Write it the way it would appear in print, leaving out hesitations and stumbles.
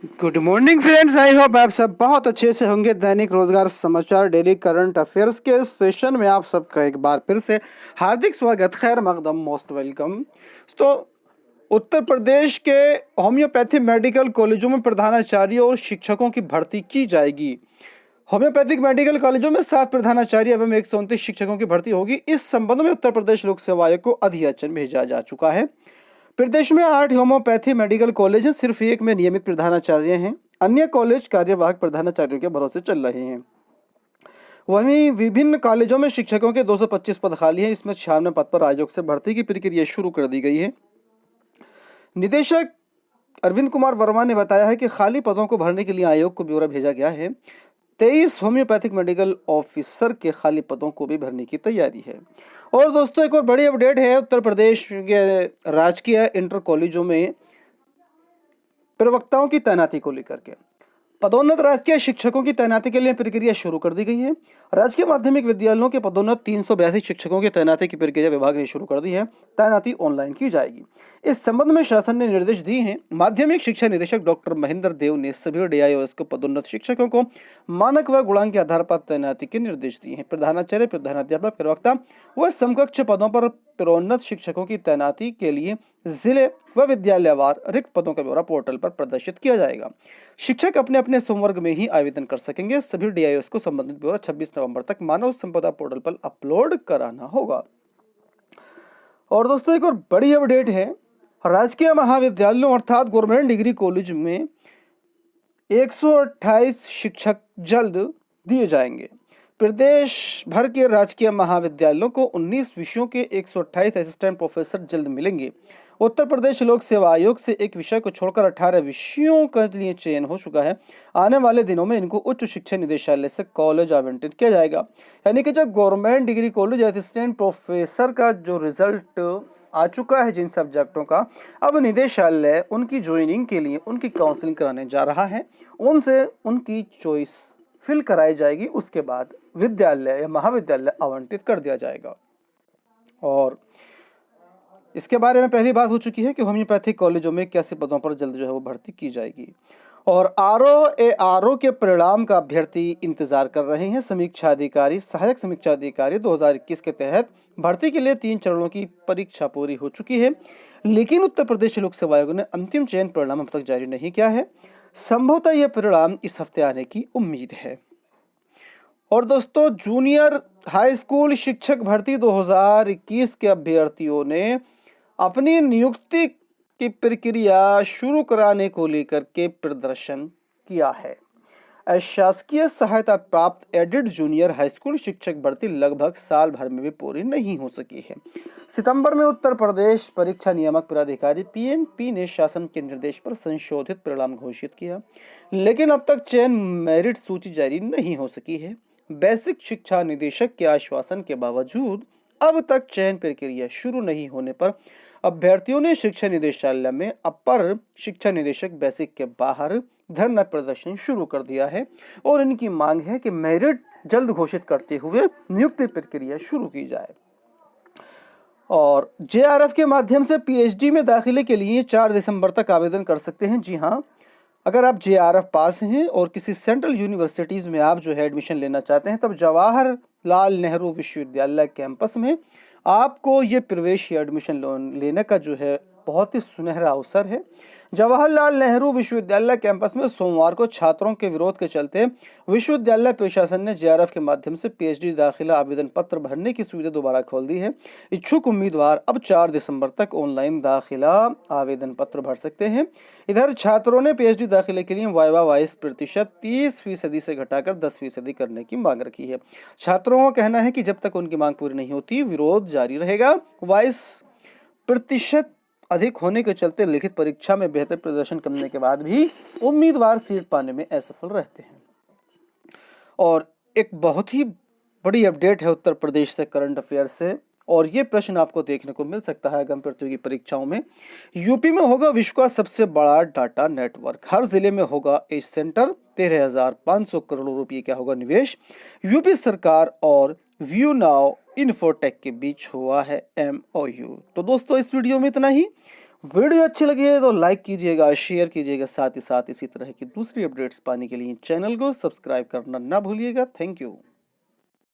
Good morning friends, I hope आप सब बहुत अच्छे से होंगे। दैनिक रोजगार समाचार डेली करंट अफेयर्स के सेशन में आप सबका एक बार फिर से हार्दिक स्वागत, खैर मकदम, मोस्ट वेलकम। तो उत्तर प्रदेश के होम्योपैथी मेडिकल कॉलेजों में प्रधानाचार्य और शिक्षकों की भर्ती की जाएगी। होम्योपैथिक मेडिकल कॉलेजों में 7 प्रधानाचार्य एवं 129 शिक्षकों की भर्ती होगी। इस संबंध में उत्तर प्रदेश लोक सेवा आयोग को अधियाचन भेजा जा चुका है। प्रदेश में 8 होम्योपैथी मेडिकल कॉलेज हैं, सिर्फ एक में नियमित प्रधानाचार्य हैं। अन्य कॉलेज कार्यवाहक प्रधानाचार्यों के भरोसे चल रहे हैं। वहीं विभिन्न कॉलेजों में शिक्षकों के 225 पद खाली हैं। इसमें 96 पद पर आयोग से भर्ती की प्रक्रिया शुरू कर दी गई है। निदेशक अरविंद कुमार वर्मा ने बताया है कि खाली पदों को भरने के लिए आयोग को ब्यौरा भेजा गया है। 23 होम्योपैथिक मेडिकल ऑफिसर के खाली पदों को भी भरने की तैयारी है। और दोस्तों, एक और बड़ी अपडेट है। उत्तर प्रदेश के राजकीय इंटर कॉलेजों में प्रवक्ताओं की तैनाती को लेकर के पदोन्नत राजकीय शिक्षकों की तैनाती के लिए प्रक्रिया शुरू कर दी गई है। राजकीय माध्यमिक विद्यालयों के पदोन्नत 382 शिक्षकों की तैनाती की प्रक्रिया विभाग ने शुरू कर दी है। तैनाती ऑनलाइन की जाएगी। इस संबंध में शासन ने निर्देश दिए हैं। माध्यमिक शिक्षा निदेशक डॉक्टर महेंद्र देव ने सभी डीआईओएस को पदोन्नत शिक्षकों को मानक व गुणांक के आधार पर तैनाती के निर्देश दिए हैं। प्रधानाचार्य, प्रधानाध्यापक, प्रवक्ता व समकक्ष पदों पर पदोन्नत शिक्षकों की तैनाती के लिए जिले व विद्यालयवार रिक्त पदों का ब्यौरा पोर्टल पर प्रदर्शित किया जाएगा। शिक्षक अपने अपने संवर्ग में ही आवेदन कर सकेंगे। सभी डीआईओएस को संबंधित ब्यौरा 26 नवंबर तक मानव संपदा पोर्टल पर अपलोड कराना होगा। और दोस्तों, एक और बड़ी अपडेट है। राजकीय महाविद्यालयों अर्थात गवर्नमेंट डिग्री कॉलेज में 128 शिक्षक जल्द दिए जाएंगे। प्रदेश भर के राजकीय महाविद्यालयों को 19 विषयों के 128 असिस्टेंट प्रोफेसर जल्द मिलेंगे। उत्तर प्रदेश लोक सेवा आयोग से एक विषय को छोड़कर 18 विषयों के लिए चयन हो चुका है। आने वाले दिनों में इनको उच्च शिक्षा निदेशालय से कॉलेज आवंटित किया जाएगा। यानी कि जो government degree college assistant professor का जो रिजल्ट आ चुका है जिन सब्जेक्टों का, अब निदेशालय उनकी ज्वाइनिंग के लिए उनकी काउंसलिंग कराने जा रहा है। उनसे उनकी चॉइस फिल कराई जाएगी। उसके बाद विद्यालय या महाविद्यालय आवंटित कर दिया जाएगा। और इसके बारे में पहली बात हो चुकी है कि होम्योपैथिक कॉलेजों में कैसे पदों पर जल्द जो है वो भर्ती की जाएगी। और आरओ के परिणाम का अभ्यर्थी इंतजार कर रहे हैं। समीक्षा अधिकारी, सहायक समीक्षा अधिकारी 2021 के तहत भर्ती के लिए 3 चरणों की परीक्षा पूरी हो चुकी है, लेकिन उत्तर प्रदेश लोक सेवा आयोग ने अंतिम चयन परिणाम अब तक जारी नहीं किया है। संभवतः यह परिणाम इस हफ्ते आने की उम्मीद है। और दोस्तों, जूनियर हाई स्कूल शिक्षक भर्ती 2021 के अभ्यर्थियों ने अपनी नियुक्ति की प्रक्रिया शुरू कराने को लेकर के प्रदर्शन किया है। अशासकीय सहायता प्राप्त एडेड जूनियर हाई स्कूल शिक्षक भर्ती लगभग साल भर में भी पूरी नहीं हो सकी है। सितंबर में उत्तर प्रदेश परीक्षा नियामक प्राधिकारी पीएनपी ने शासन के निर्देश पर संशोधित परिणाम घोषित किया, लेकिन अब तक चयन मेरिट सूची जारी नहीं हो सकी है। बेसिक शिक्षा निदेशक के आश्वासन के बावजूद अब तक चयन प्रक्रिया शुरू नहीं होने पर अभ्यर्थियों ने शिक्षा निदेशालय में अपर शिक्षा निदेशक बेसिक के बाहर धरना प्रदर्शन शुरू कर दिया है। और इनकी मांग है कि मेरिट जल्द घोषित करते हुए नियुक्ति प्रक्रिया शुरू की जाए। और जेआरएफ के माध्यम से पीएचडी में दाखिले के लिए 4 दिसंबर तक आवेदन कर सकते हैं। जी हाँ, अगर आप जेआरएफ पास हैं और किसी सेंट्रल यूनिवर्सिटीज में आप जो है एडमिशन लेना चाहते हैं, तब जवाहरलाल नेहरू विश्वविद्यालय कैंपस में आपको ये प्रवेश या एडमिशन लोन लेने का जो है बहुत ही सुनहरा अवसर है। जवाहरलाल नेहरू विश्वविद्यालय कैंपस में सोमवार को छात्रों के विरोध के चलते विश्वविद्यालय प्रशासन ने जेआरएफ के माध्यम से पीएचडी दाखिला आवेदन पत्र भरने की सुविधा दोबारा खोल दी है। इच्छुक उम्मीदवार अब 4 दिसंबर तक ऑनलाइन दाखिला आवेदन पत्र भर सकते हैं। इधर छात्रों ने पीएचडी दाखिले के लिए वाइवा 22% 30% से घटाकर 10% करने की मांग रखी है। छात्रों का कहना है कि जब तक उनकी मांग पूरी नहीं होती, विरोध जारी रहेगा। 22% अधिक होने के चलते लिखित परीक्षा में बेहतर प्रदर्शन करने के बाद भी उम्मीदवार सीट पाने में असफल रहते हैं। और एक बहुत ही बड़ी अपडेट है उत्तर प्रदेश से, करंट अफेयर से, और ये प्रश्न आपको देखने को मिल सकता है आगामी प्रतियोगी परीक्षाओं में। यूपी में होगा विश्व का सबसे बड़ा डाटा नेटवर्क। हर जिले में होगा एज सेंटर। 13,500 करोड़ रुपए का होगा निवेश। यूपी सरकार और व्यू नाउ इन्फोटेक के बीच हुआ है एमओयू। तो दोस्तों, इस वीडियो में इतना ही। वीडियो अच्छी लगी है तो लाइक कीजिएगा, शेयर कीजिएगा, साथ ही साथ इसी तरह की दूसरी अपडेट्स पाने के लिए चैनल को सब्सक्राइब करना ना भूलिएगा। Thank you.